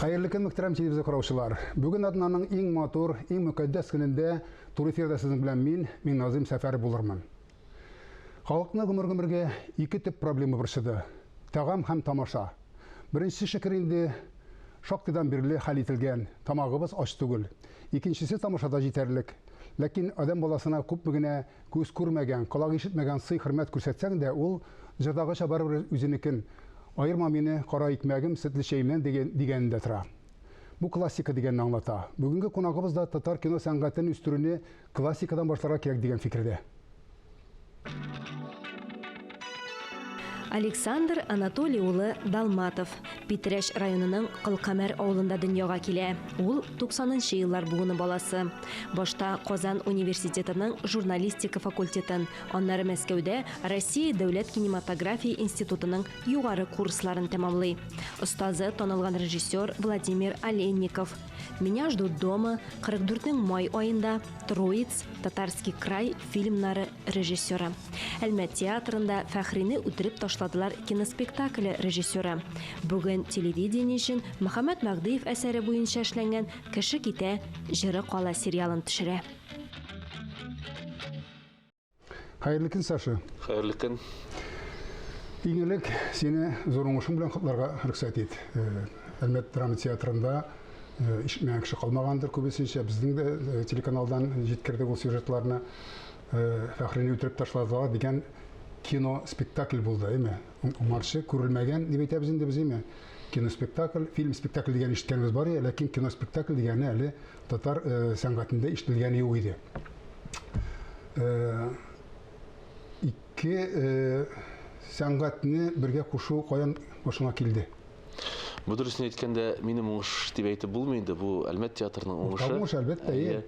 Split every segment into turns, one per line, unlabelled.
Hayırlı kün muhterem televizyon караучылар. Бүгін Аднанның иң матур, иң мөкаддәс көнендә тур эфирдә сезнең белән мин Назим Сәфәр булырмын. Халыкны гомер-гомергә ике төп проблема борчыды. Тагам һәм тамаша. Беренчесе шикер инде шактыйдан бирле хәл ителгән. Тамагыбыз ач түгел. Икенчесе тамашада җитәрлек. Ләкин адам баласына күп генә күз күрмәгән, колак ишетмәгән сый-хөрмәт күрсәтсәң дә, ул җырдагыча барыбер үзенекен ayırma meni kara ekmeğim sütlü şeyimden digeninde tıra. Bu klasika digenini anlata. Bugünkü konağımız da Tatar kino sanatının üstürünü klasikadan başlarak gerek digen fikirde.
Александр Анатолий улы Далматов. Питрәш районының Кылкамәр авылында дөньяга килә. Ул 90-нчы еллар буыны баласы. Башта Казан университетының журналистика факультетын, аннары Мәскәүдә Россия дәүләт кинематография институтының югары курсларын тәмамлый. Остазы танылган режиссер Владимир Оленников. «Меня ждут дома», 44-нең май айында, «Троиц», «Татарский край» фильмнары режиссеры. Әлмәт театрында Фәхрине үтереп ташладылар киноспектакле режиссеры. Бүген телевидение өчен Мөхәммәд Мәгдиев әсәре буенча эшләнгән «Кеше китә, җыры кала» сериалын төшерә.
Hayırlı kün Саша.
Hayırlı kün.
Иң элек сине зур уңышың белән котларга рөхсәт ит. Әлмәт драма театрында ишетмәгән кеше калмагандыр күбесенчә. Безнең дә телеканалдан җиткердек ул сюжетларны Фәхрине үтереп ташладылар дигән кино спектакль булды, әйме? Уңарчы күрелмәгән дип әйтәбез инде без, әйме? Кино спектакль, фильм спектакль дигән ишеткәнбез бар, ләкин кино спектакль дигәне әле татар сәнгатендә ишетелгән юк иде. Ике сәнгатьне бергә кушу каян башыңа килде?
Bu dürüstünü etkende benim uğuş diye ayıp bulmaydı. Bu Elmet Tiyatro'nun uğuşu.
Uğuş elbette iyi.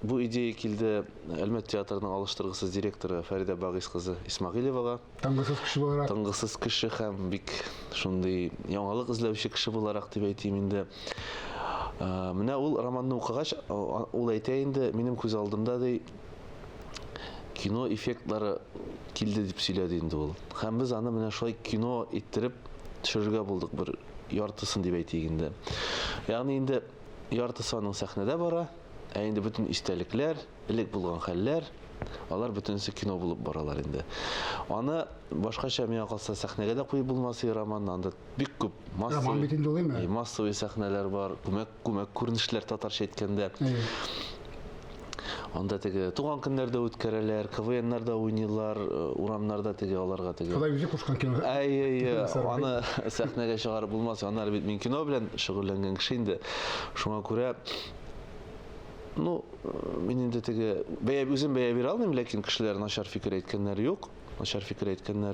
Bu ideya kildi Elmet Tiyatro'nun alıştırgısız direktörü Feride Bağis kızı İsmaileva'ga.
Таңгысыз кеше буларак.
Таңгысыз кеше һәм бик шундый яңалык эзләүче кеше буларак дип әйтим инде. Менә ул романны укыгач, ул әйтә инде, минем күз алдымда ди кино эффектлары килде дип сөйләде инде ул. Һәм без аны менә шулай кино иттереп төшерергә булдык бер яртысын дип әйтик инде. Ягъни инде яртысы аның сәхнәдә бара, ә инде бөтен истәлекләр, элек булган хәлләр, алар бөтенсе кино булып баралар инде. Аны башкача миңа калса сәхнәгә дә куеп булмас романны, анда бик күп массовый сәхнәләр бар, күмәк күренешләр татарча әйткәндә. Анда теге туган көннәрдә үткәрәләр, КВНнарда уйныйлар, урамнарда теге аларга теге.
Шулай үзе кушкан кино.
Аны сәхнәгә чыгарып булмас, аннары бит мин кино белән шөгыльләнгән кеше инде. Шуңа күрә мин инде теге үзем бәя бирә алмыйм, ләкин кешеләр начар фикер әйткәннәр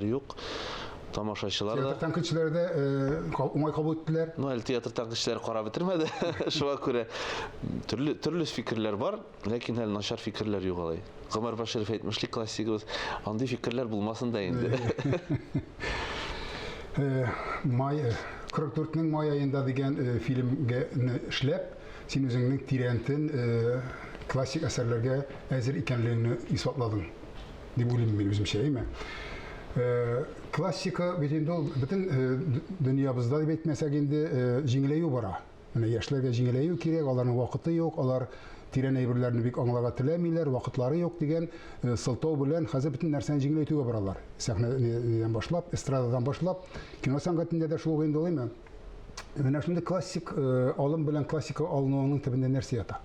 юк. Тамашачылар да.
Театр тәнкыйтьчеләре дә уңай кабул иттеләр.
Театр тәнкыйтьчеләре карап бетермәде. Шуңа күрә төрле фикерләр бар, ләкин әле начар фикерләр юк алай. Гомәр Баширов әйтмешли, классигыбыз, андый фикерләр булмасын да инде.
44-нең май айында дигән фильмгә эшләп, син үзеңнең тирәнтен классик әсәрләргә әзер икәнлегеңне исбатладың. Дип уйлыйм мин үземчә, әйме? Классика бөтен дөньябызда дип әйтмәсәк инде җиңеләю бара. Менә яшьләргә җиңеләю кирәк, аларның вакыты юк, алар тирән әйберләрне бик аңларга теләмиләр, вакытлары юк дигән сылтау белән хәзер бөтен нәрсәне җиңеләйтүгә баралар. Сәхнәдән башлап, эстрададан башлап, кино сәнгатендә дә шул инде уйлыйм. Менә шундый классик алым белән классика алынуның төбендә нәрсә ята?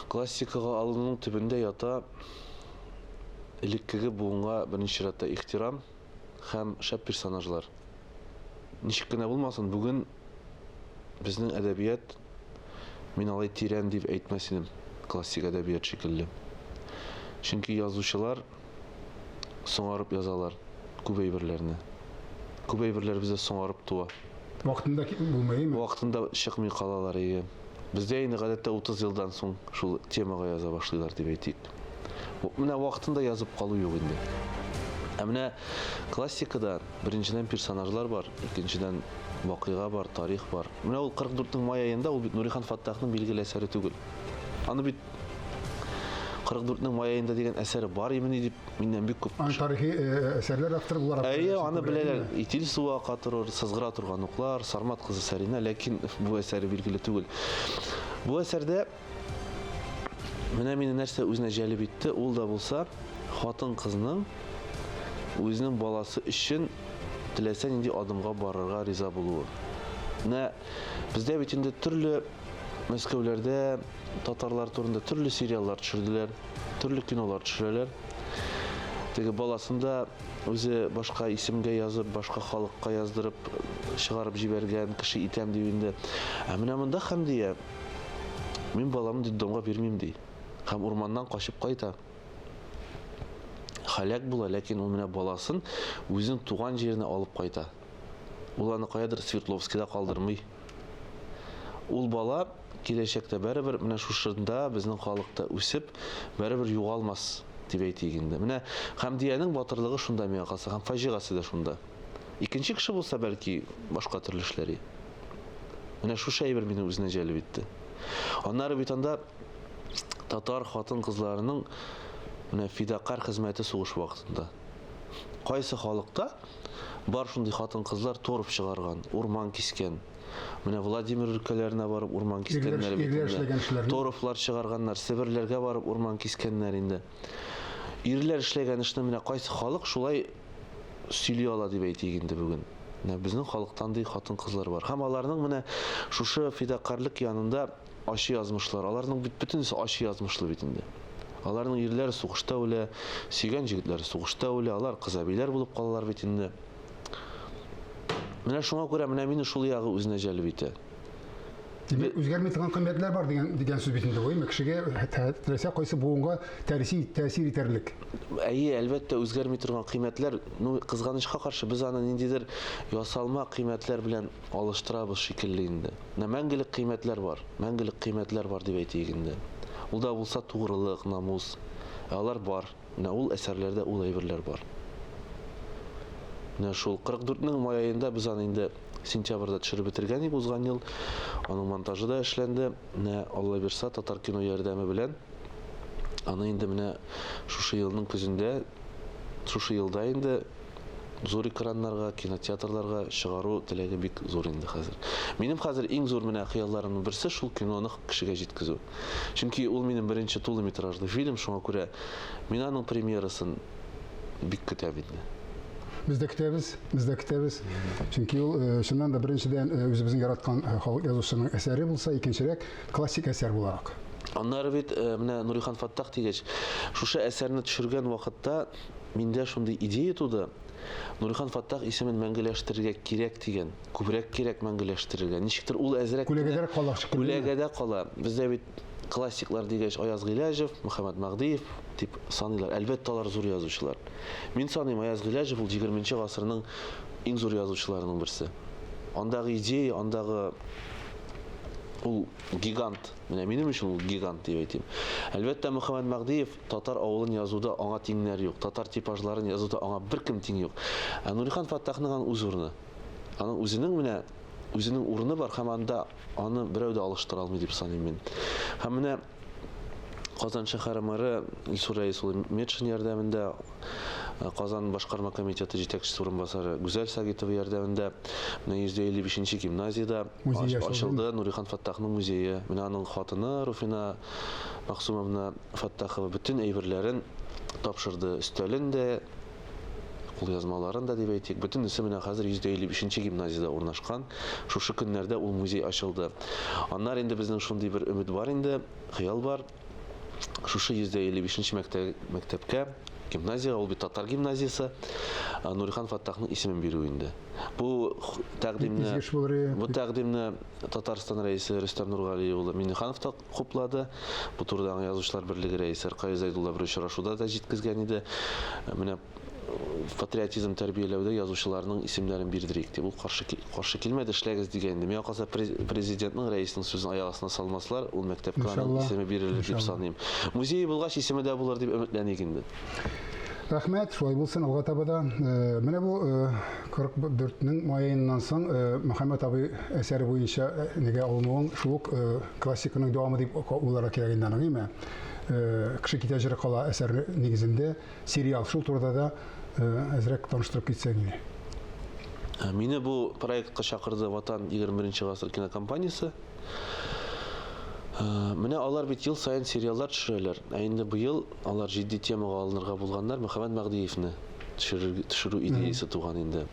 Классикага алынуның төбендә ята элеккеге буынга беренче чиратта ихтирам һәм шәп персонажлар. Ничек кенә булмасын, бүген безнең әдәбият, мин алай тирән дип әйтмәс идем, классик әдәбият шикелле. Чөнки язучылар соңарып язалар күп әйберләрне. Күп әйберләр бездә соңарып туа.
Вакытында булмыймы?
Вакытында чыкмый калалар. Бездә инде гадәттә 30 елдан соң шул темага яза башлыйлар дип әйтик. Менә вакытында язып калу юк инде. Менә классикада беренчедән персонажлар бар, икенчедән вакыйга бар, тарих бар. Менә ул 44-нең май айында ул бит Нурихан Фаттахның билгеле әсәре түгел. Аны бит 44-нең май аенда дигән әсәре бар имени дип миннән бик күп.
Аны тарихи әсәрләр авторы буларак.
Аны беләләр. Итил суга катырыр, сызгыра торган уклар, Сармат кызы Сарина, ләкин бу әсәре билгеле түгел. Бу әсәрдә менә мине нәрсә үзенә җәлеп итте, ул да булса, хатын кызның үзенең баласы өчен теләсә нинди адымга барырга риза булуы. Бездә бит инде төрле Мәскәүләрдә татарлар турында төрле сериаллар төшерделәр, төрле кинолар төшерәләр. Теге баласында үзе башка исемгә язып, башка халыкка яздырып, чыгарып җибәргән кеше итәм дип инде. Менә монда Хәмдия мин баламны детдомга бирмим ди. Һәм урманнан качып кайта. Халак була, ләкин ул менә баласын үзенең туган җиренә алып кайта. Ул аны каядыр Свердловскида калдырмый. Ул бала киләчәктә бәрабер менә шушында безнең халыкта үсеп, бәрабер югалмас дип әйтик инде. Менә Хәмдиянең батырлыгы шунда миңа калса, һәм фаҗигасы да шунда. Икенче кеше булса бәлки башка төрле эшләре. Менә шушы әйбер мине үзенә җәлеп итте. Аннары бит анда татар хатын-кызларының менә фидакар хезмәте сугыш вакытында. Кайсы халыкта бар шундый хатын-кызлар торып чыгарган, урман кискән. Менә Владимир өлкәләренә барып урман кискәннәр бит. Торыфлар чыгарганнар, Себерләргә барып урман кискәннәр инде. Ирләр эшләгән эшне менә кайсы халык шулай сөйли ала дип әйтик инде бүген. Менә безнең халыктан ди хатын-кызлар бар. Һәм аларның менә шушы фидакарлык янында ачы язмышлар. Аларның бөтенесе ачы язмышлы бит инде. Аларның ирләре сугышта үлә, сөйгән җегетләре сугышта үлә, алар кызабиләр булып калалар бит инде. Менә шуңа күрә менә мине шул ягы үзенә җәлеп итә.
Үзгәрми торган кыйммәтләр бар дигән сүз бит инде бу. Кешегә теләсә кайсы буынга тәэсир итәрлек.
Әлбәттә үзгәрми торган кыйммәтләр, кызганычка каршы без аны ниндидер ясалма кыйммәтләр белән алыштырабыз шикелле инде. Мәңгелек кыйммәтләр бар. Мәңгелек кыйммәтләр бар дип әйтик инде. Ул да булса тугрылык, намус. Алар бар. Менә ул әсәрләрдә ул әйберләр бар. Менә шул 44-нең май аенда без аны инде сентябрьдә төшереп бетергән идек узган ел. Аның монтажы да эшләнде. Менә Алла бирсә татар кино ярдәме белән аны инде менә шушы елның көзендә, шушы елда инде зур экраннарга, кинотеатрларга чыгару теләге бик зур инде хәзер. Минем хәзер иң зур менә хыялларымның берсе шул киноны кешегә җиткезү. Чөнки ул минем беренче тулы-метражлы фильм, шуңа күрә мин аның премьерасын бик көтәм инде.
Biz de kitəbiz. Çünki ул шуннан да беренчедән үзебезнең яраткан халык язучысының әсәре булса, икенчерәк классик әсәр буларак.
Аннары бит менә Нурихан Фаттах дигәч, шушы әсәрне төшергән вакытта миндә шундый идея туды. Нурихан Фаттах исемен мәңгеләштерергә кирәк дигән, күбрәк кирәк мәңгеләштерергә. Ничектер ул әзрәк
күләгәдә кала.
Күләгәдә кала. Бездә бит классиклар дигәч Аяз Гыйләҗев, Мөхәммәд Мәгъдиев дип саныйлар. Әлбәттә алар зур язучылар. Мин саныйм, Аяз Гыйләҗев ул 20-нче гасырның иң зур язучыларының берсе. Андагы идея, андагы ул гигант. Менә минем өчен ул гигант дип әйтим. Әлбәттә Мөхәммәд Мәгъдиев татар авылын язуда аңа тиңнәр юк, татар типажларын язуда аңа беркем тиң юк. Ә Нурихан Фаттахның үз урыны. Аның үзенең урыны бар, һәм анда аны берәү дә алыштыра алмый дип саныйм мин. Һәм менә Казан шәһәре мэры Илсур Рәисулы Метшин ярдәмендә, Казан башкарма комитеты җитәкчесе урынбасары Гүзәл Сагитова ярдәмендә менә 155-нче гимназиядә ачылды Нурихан Фаттахның музее. Менә аның хатыны Руфина Максумовна Фаттахова бүтән әйберләрен тапшырды. Өстәлен дә, кулъязмаларын да дип әйтик. Бөтенесе менә хәзер 155-нче гимназиядә урнашкан. Шушы көннәрдә ул музей ачылды. Аннары инде безнең шундый бер өмид бар инде, хыял бар. Шушы 155-нче мәктәпкә, гимназия, ул бит татар гимназиясе, Нурихан Фаттахның исемен бирү инде. Бу тәкъдимне Татарстан рәисе Рөстәм Нургали улы Миннеханов та хуплады. Бу турыдагы язучылар берлеге рәисе Ркай Зайдулла бер очрашуда да җиткезгән иде. Менә патриотизм тәрбияләүдә язучыларның исемнәрен бирдерик дип ул каршы килмәде, эшләгез дигән иде. Миңа калса президентның рәисенең сүзен аяк астына салмаслар, ул мәктәпкә аның исеме бирелер дип саныйм. Музей булгач исеме дә булыр дип өметләнек инде.
Рәхмәт, шулай булсын, алга таба да. Менә бу 44-нең май аеннан соң Мөхәммәд абый әсәре буенча нигә алынуын шул классиканың дәвамы дип уларга кирәк инде, әйме? кеше китә җыры кала әсәре нигезендә сериал шул турыда да әзрәк таныштырып китсәң иде.
Мине бу проектка чакырды Ватан 21 гасыр кинокомпаниясе. Менә алар бит ел сайын сериаллар төшерәләр. Ә инде быел алар җитди темага алынырга булганнар. Мөхәммәд Мәгъдиевне төшерү идеясе туган инде.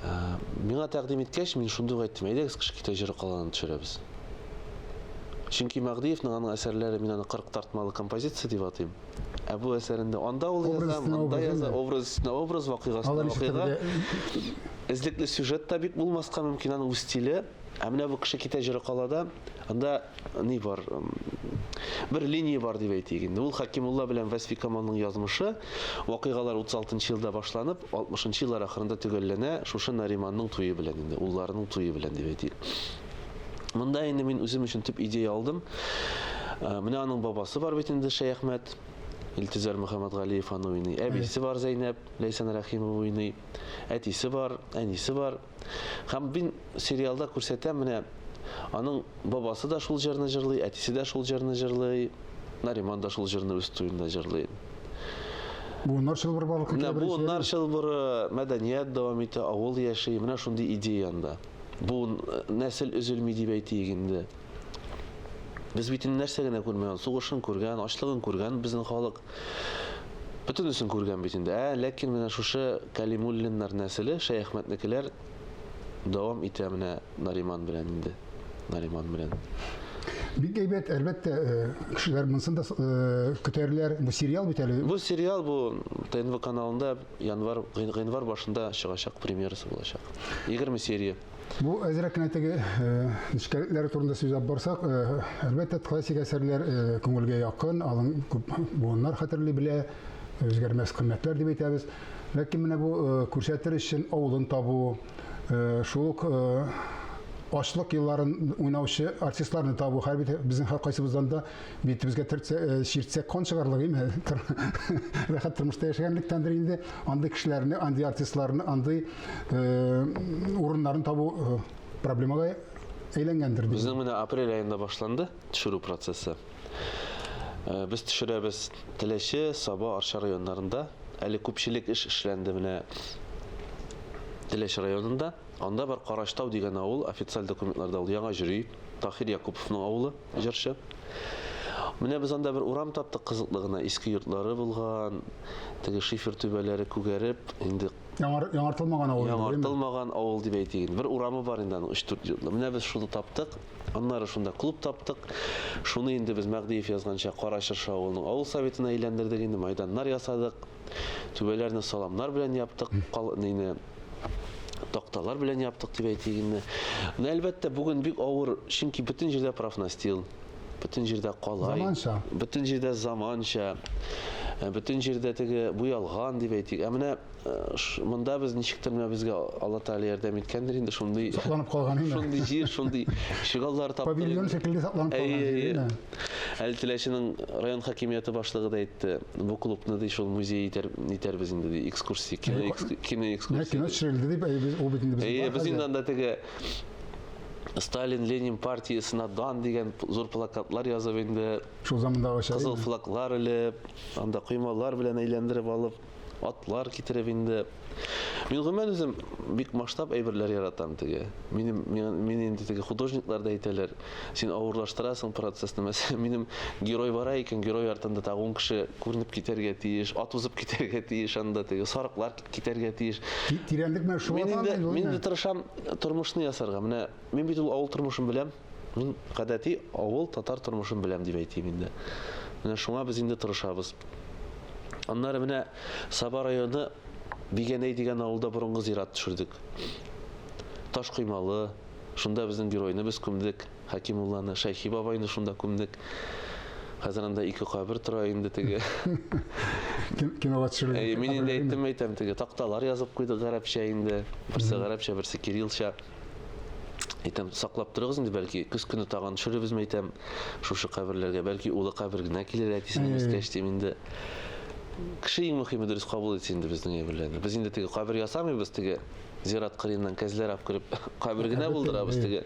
Миңа тәкъдим иткәч, мин шундый әйттем, әйдәгез кеше китә җыры каланы төшерәбез. Чөнки Мәгъдиевнең аның әсәрләре мин аны 40 тартмалы композиция дип атыйм. Ә бу әсәрендә анда ул яза, монда яза, образ вакыйгасына вакыйга. Эзлекле сюжет та бик булмаска мөмкин аның үз стиле. Ә менә бу кеше китә җыры калада анда ни бар? Бер линия бар дип әйтик инде. Ул Хакимулла белән Васфи Камалның язмышы, вакыйгалар 36-нчы елда башланып, 60-нчы еллар ахырында төгәлләнә, шушы Нариманның туе белән инде, улларының туе белән дип әйтик. Монда инде мин үзем өчен төп идея алдым. Менә аның бабасы бар бит инде Шәйхмәт Илтизар Мөхәммәтгалиев аны уйный. Әбисе бар Зәйнәп Ләйсән Рәхимова уйный. Әтисе бар, әнисе бар. Һәм мин сериалда күрсәтәм, менә аның бабасы да шул җырны җырлый, әтисе дә шул җырны җырлый, Нариман да шул җырны үз туенда җырлый.
Буыннар чылбыр барлык
Менә буыннар чылбыры, мәдәният дәвам итә, авыл яши, менә шундый идея анда. Бу нәсел өзелми дип әйтик инде. Без бит нәрсә генә күрмәгән, сугышын күргән, ачлыгын күргән безнең халык. Бөтенесен күргән бит инде. Ләкин менә шушы Калимуллиннар нәселе, Шәйхмәтнекеләр дәвам итә менә Нариман белән инде. Нариман белән.
Бик әйбәт, әлбәттә, кешеләр монысын да көтәрләр. Бу сериал бит әле.
Бу сериал бу ТНВ каналында январь башында чыгачак, премьерасы булачак. 20 серия.
Бу әзрәк кенә теге нишкәлекләр турында сөйләп барсак, әлбәттә классик әсәрләр күңелгә якын, алың күп буыннар хәтерли белә, үзгәрмәс кыйммәтләр дип әйтәбез. Ләкин менә бу күрсәтер өчен авылын табу, шул ачлык елларын уйнаучы артистларны табу, һәр безнең һәркайсыбыздан да битебезгә чиртсәк кан чыгарлык име? Рәхәт тормышта яшәгәнлектәндер инде андый кешеләрне, андый артистларны, андый урыннарын табу проблемага әйләнгәндер.
Безнең менә апрель аенда башланды төшерү процессы. Без төшерәбез Теләче, Саба, Арча районнарында. Әле күпчелек эш эшләнде менә Теләче районында. Анда бар Караштау дигән авыл, официаль документларда ул яңа жюри, Тахир Якуповның авылы, җырчы. Менә без анда бер урам таптык, кызыклы гына иске йортлары булган, теге шифер түбәләре күгәреп, инде
яңартылмаган авыл.
Яңартылмаган авыл дип әйтик. Бер урамы бар инде аның 3-4 йортлы. Менә без шуны таптык. Аннары шунда клуб таптык. Шуны инде без Мәгъдиев язганча Карачыршы авылының авыл советына әйләндердек, инде мәйданнар ясадык. Түбәләрне саламнар белән яптык. Такталар белән яптык дип әйтик инде. Әлбәттә бүген бик авыр, чөнки бөтен җирдә профнастил, бөтен җирдә калай, бөтен җирдә заманча, бөтен җирдә теге буялган дип әйтик. Ә менә монда без ничектер менә безгә Алла Тәгалә ярдәм иткәндер инде, шундый
сакланып калган инде.
Шундый җир, шундый шигаллар таптык.
Павильон шикелле сакланып калган.
Әле Теләченең район хакимияте башлыгы да әйтте, бу клубны ди шул музей итәрбез инде ди, экскурсия, кино экскурсия.
Кино төшерелде дип ул бит инде
без инде анда теге Сталин, Ленин партиясына дан дигән зур плакатлар язып инде.
Шул замандагы
Кызыл флаглар элеп, анда коймалар белән әйләндереп алып, атлар китереп инде. Мин гомумән үзем бик масштаб әйберләр яратам теге. Мин инде теге художниклар да әйтәләр, син авырлаштырасың процессны. Мәсәлән, минем герой бара икән, герой артында тагы 10 кеше күренеп китәргә тиеш, ат узып китәргә тиеш, анда теге сарыклар китәргә тиеш.
Тирәнлек мәр шул
анда. Мин дә тырышам тормышны ясарга. Менә мин бит ул авыл тормышын беләм. Мин гадәти авыл татар тормышын беләм дип әйтим инде. Менә шуңа без инде тырышабыз. Аннары менә Саба районы Бигәнәй дигән авылда борынгы зират төшердек. Таш коймалы, шунда безнең геройны без күмдек, Хакимулланы, Шәйхи бабайны шунда күмдек. Хәзер анда 2 кабер тора инде теге.
Кинога төшерелде.
Мин инде әйтәм теге такталар язып куйдык гарәпчә инде. Берсе гарәпчә, берсе кириллча. Әйтәм, саклап торыгыз инде, бәлки көз көне тагын төшеребезме әйтәм, шушы каберләргә, бәлки улы кабер генә килер әтисенең үскәч дим инде. Кеше иң мөһиме дөрес кабул итсен инде безнең әйберләрне. Без инде теге кабер ясамыйбыз, теге зират кырыеннан кәзләр алып кирип кабер генә булдырабыз теге.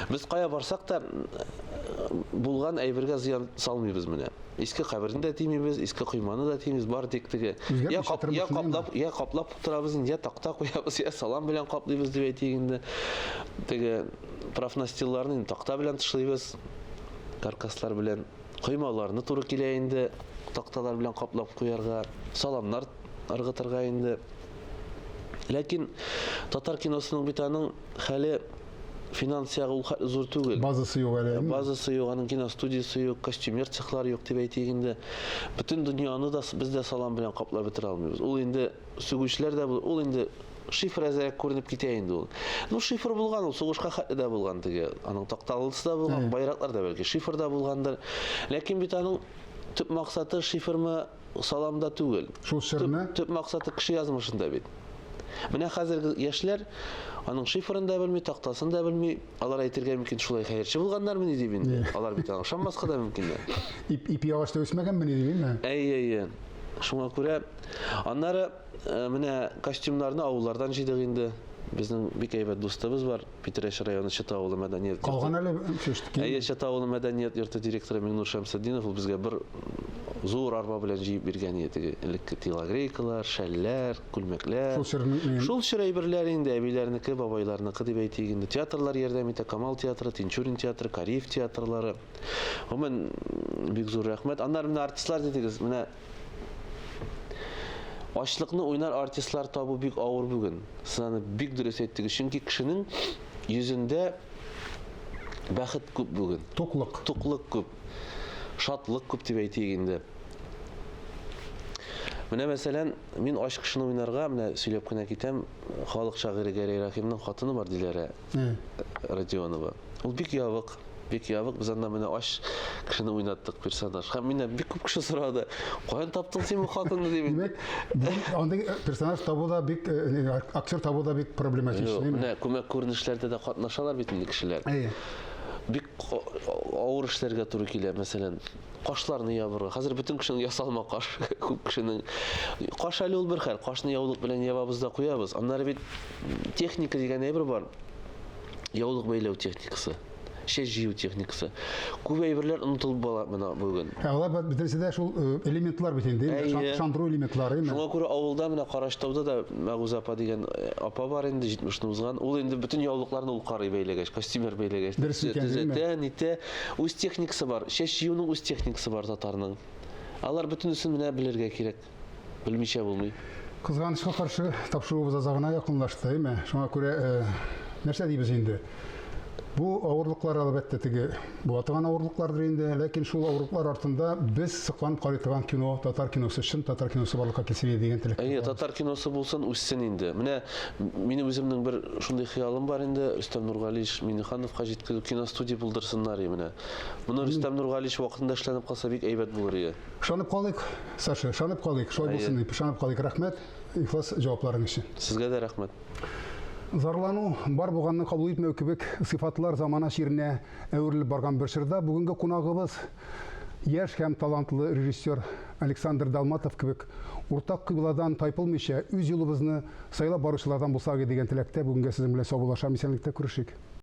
Без кая барсак та булган әйбергә зыян салмыйбыз менә. Иске каберне дә тимибез, иске койманы да тимибез, бар тик теге. Я каплап торабыз, я такта куябыз, я салам белән каплыйбыз дип әйтик инде. Теге профнастилларны такта белән тышлыйбыз, каркаслар белән. Коймаларны туры килә инде, такталар белән каплап куярга, саламнар ыргытырга инде. Ләкин татар киносының бит аның хәле финансиягы ул зур түгел.
Базасы юк әле.
Базасы юк, аның киностудиясы юк, костюмер цехлар юк дип әйтик инде. Бөтен дөньяны да без дә салам белән каплап бетерә алмыйбыз. Ул инде сүгүчләр дә ул инде шифр әзрәк күренеп китә инде ул. Ну шифр булган, ул сугышка хәтле дә булган теге. Аның такталысы да булган, байраклар да бәлки шифр да булгандыр. Ләкин бит аның төп максаты шифрмы, саламда түгел.
Шул шерне
Төп максаты кеше язмышында бит. Менә хәзерге яшьләр аның шифрын да белми, тактасын да белми, алар әйтергә мөмкин шулай хәерче булганнармы ни дип инде. Алар бит аңа ышанмаска да мөмкин дә.
ип ягашта үсмәгәнме ни димме?
Әйе. Шуңа күрә аннары менә костюмнарны авыллардан җыйдык инде. Безнең бик әйбәт дустыбыз бар, Питрәш районы Чата авылы мәдәният.
Калган әле шештки.
Әйе, Чата авылы мәдәният йорты директоры Миңнур Шәмсетдинов ул безгә бер зур арба белән җыеп биргән иде. Элекке телогрейкалар, шәлләр, күлмәкләр.
Шул шерне
Шул ширәйберләр инде әбиләрнеке, бабайларныкы дип әйтик инде. Театрлар ярдәм итә, Камал театры, Тинчурин театры, Кариев театрлары. Гомумән бик зур рәхмәт. Аннары менә артистлар дидегез, менә ачлыкны уйнар артистлар табу бик авыр бүген. Сез аны бик дөрес әйттегез, чөнки кешенең йөзендә бәхет күп бүген. Туклык күп. Шатлык күп дип әйтик инде. Менә мәсәлән, мин ач кешене уйнарга, менә сөйләп кенә китәм, халык шагыйре Гәрәй Рәхимнең хатыны бар Диләрә Родионова. Ул бик ябык. Без анда менә ач кешене уйнаттык персонаж. Һәм миннән бик күп кеше сорады. Каян таптың син бу хатынны дип.
Димәк, андый персонаж табуда бик актер табуда бик проблематич.
Менә күмәк күренешләрдә дә катнашалар бит инде кешеләр. Бик авыр эшләргә туры килә, мәсәлән, кашларны ябырга. Хәзер бөтен кешенең ясалма каш, күп кешенең каш әле ул бер хәл, кашны яулык белән ябабыз да куябыз. Аннары бит техника дигән әйбер бар. Яулык бәйләү техникасы. Шеш җыю техникасы. Күп әйберләр онытылып бала менә бүген.
Алар бөтенсендә шул элементлар бит инде, шандру элементлары.
Шуңа күрә авылда менә Караштауда да Мәгүз апа дигән апа бар инде 70-ны узган. Ул инде бөтен яулыкларны ул карый бәйләгәч, костюмер бәйләгәч. Төзәтә, үз техникасы бар. Шеш җыюның үз техникасы бар татарның. Алар бөтенесен менә белергә кирәк. Белмичә булмый.
Кызганычка каршы тапшыруыбыз азагына якынлашты, әйме? Шуңа күрә нәрсә дибез инде? Бу авырлыклар әлбәттә теге бу атаган авырлыклардыр инде, ләкин шул авырлыклар артында без сыкланып карыйтган кино, татар киносы өчен, татар киносы барлыкка килсен дигән теләк.
Әйе, татар киносы булсын, үссен инде. Менә минем үземнең бер шундый хыялым бар инде, Рөстәм Нургалиевич Миннехановка җиткерү киностудия булдырсыннар менә. Моны Рөстәм Нургалиевич вакытында эшләнеп калса бик әйбәт булыр иде.
Шанып калыйк, Саша, шанып калыйк, шулай булсын дип, шанып калыйк. Рәхмәт, ихлас җавапларың өчен.
Сезгә дә рәхмәт.
Зарлану бар булганны кабул итмәү кебек сыйфатлар замана ширенә әверелеп барган бер чорда бүгенге кунагыбыз яшь һәм талантлы режиссер Александр Далматов кебек уртак кыйбладан тайпылмыйча үз юлыбызны сайлап баручылардан булсак дигән теләктә бүгенге сезнең белән саубуллашам, исәнлектә күрешик.